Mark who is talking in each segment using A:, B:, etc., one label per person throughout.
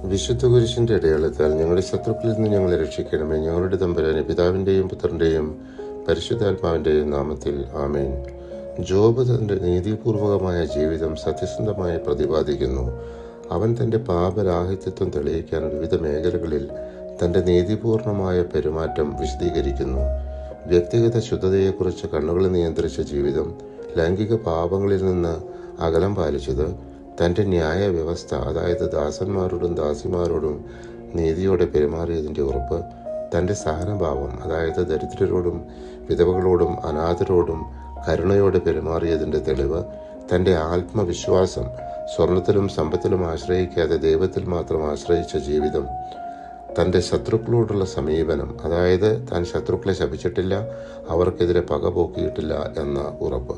A: വിശുദ്ധ കുരിശിന്റെ അടയാളത്താൽ ഞങ്ങളുടെ ശത്രുക്കളിൽ നിന്ന് ഞങ്ങളെ രക്ഷിക്കണമേ. ഞങ്ങളുടെ തമ്പുരാനെ, പിതാവിന്റെയും പുത്രന്റെയും പരിശുദ്ധാത്മാവിന്റെയും നാമത്തിൽ ആമേൻ. ജോബ് തന്റെ നീതിപൂർവകമായ ജീവിതം സത്യസന്ധമായി പ്രതിപാദിക്കുന്നു. അവൻ തന്റെ പാപരാഹിത്യത്വം തെളിയിക്കാൻ വിവിധ മേഖലകളിൽ തന്റെ നീതിപൂർണമായ പെരുമാറ്റം വിശദീകരിക്കുന്നു. വ്യക്തിഗത ശുദ്ധതയെക്കുറിച്ച് കണ്ണുകൾ നിയന്ത്രിച്ച ജീവിതം, ലൈംഗിക പാപങ്ങളിൽ നിന്ന് അകലം പാലിച്ചത്, തൻ്റെ ന്യായ വ്യവസ്ഥ അതായത് ദാസന്മാരോടും ദാസിമാരോടും നീതിയോടെ പെരുമാറിയതിൻ്റെ ഉറപ്പ്, തൻ്റെ സഹനഭാവം അതായത് ദരിദ്രരോടും വിധവകളോടും അനാഥരോടും കരുണയോടെ പെരുമാറിയതിൻ്റെ തെളിവ്, തൻ്റെ ആത്മവിശ്വാസം സ്വർണത്തിലും സമ്പത്തിലും ആശ്രയിക്കാതെ ദൈവത്തിൽ മാത്രം ആശ്രയിച്ച ജീവിതം, തൻ്റെ ശത്രുക്കളോടുള്ള സമീപനം അതായത് താൻ ശത്രുക്കളെ ശപിച്ചിട്ടില്ല, അവർക്കെതിരെ പകപോക്കിയിട്ടില്ല എന്ന ഉറപ്പ്,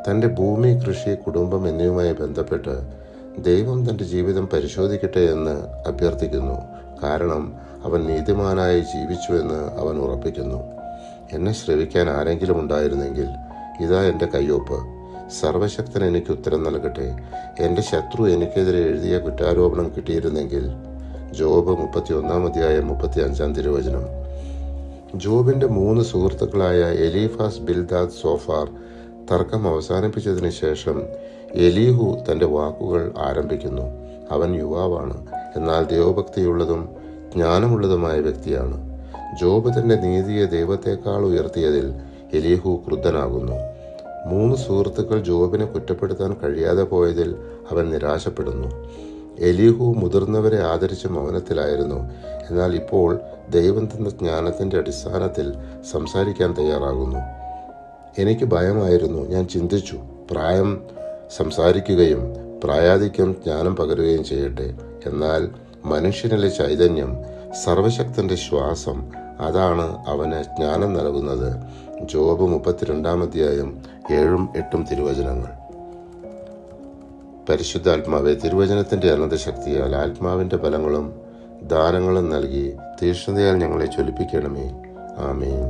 A: തൻ്റെ ഭൂമി, കൃഷി, കുടുംബം എന്നിവയുമായി ബന്ധപ്പെട്ട് ദൈവം തൻ്റെ ജീവിതം പരിശോധിക്കട്ടെ എന്ന് അഭ്യർത്ഥിക്കുന്നു. കാരണം അവൻ നീതിമാനായി ജീവിച്ചുവെന്ന് അവൻ ഉറപ്പിക്കുന്നു. എന്നെ ശ്രവിക്കാൻ ആരെങ്കിലും ഉണ്ടായിരുന്നെങ്കിൽ ഇതാ എൻ്റെ കയ്യൊപ്പ്. സർവശക്തൻ എനിക്ക് ഉത്തരം നൽകട്ടെ. എൻ്റെ ശത്രു എനിക്കെതിരെ എഴുതിയ കുറ്റാരോപണം കിട്ടിയിരുന്നെങ്കിൽ. ജോബ് 31:35 ജോബിൻ്റെ 3 സുഹൃത്തുക്കളായ എലീഫാസ്, ബിൽദാദ്, സോഫാർ തർക്കം അവസാനിപ്പിച്ചതിന് ശേഷം എലീഹു തൻ്റെ വാക്കുകൾ ആരംഭിക്കുന്നു. അവൻ യുവാവാണ്, എന്നാൽ ദൈവഭക്തിയുള്ളതും ജ്ഞാനമുള്ളതുമായ വ്യക്തിയാണ്. ജോബ് തൻ്റെ നീതിയെ ദൈവത്തെക്കാൾ ഉയർത്തിയതിൽ എലീഹു ക്രുദ്ധനാകുന്നു. 3 സുഹൃത്തുക്കൾ ജോബിനെ കുറ്റപ്പെടുത്താൻ കഴിയാതെ പോയതിൽ അവൻ നിരാശപ്പെടുന്നു. എലീഹു മുതിർന്നവരെ ആദരിച്ച മൗനത്തിലായിരുന്നു, എന്നാൽ ഇപ്പോൾ ദൈവം തന്ന ജ്ഞാനത്തിൻ്റെ അടിസ്ഥാനത്തിൽ സംസാരിക്കാൻ തയ്യാറാകുന്നു. എനിക്ക് ഭയമായിരുന്നു, ഞാൻ ചിന്തിച്ചു, പ്രായം സംസാരിക്കുകയും പ്രായാധിക്യം ജ്ഞാനം പകരുകയും ചെയ്യട്ടെ. എന്നാൽ മനുഷ്യനിലെ ചൈതന്യം, സർവശക്തന്റെ ശ്വാസം, അതാണ് അവന് ജ്ഞാനം നൽകുന്നത്. ജോബ് 32:7-8 പരിശുദ്ധാത്മാവെ, തിരുവചനത്തിന്റെ അനന്തശക്തിയാൽ ആത്മാവിന്റെ ബലങ്ങളും ദാനങ്ങളും നൽകി തീക്ഷ്ണതയാൽ ഞങ്ങളെ ജ്വലിപ്പിക്കണമേ. ആമേൻ.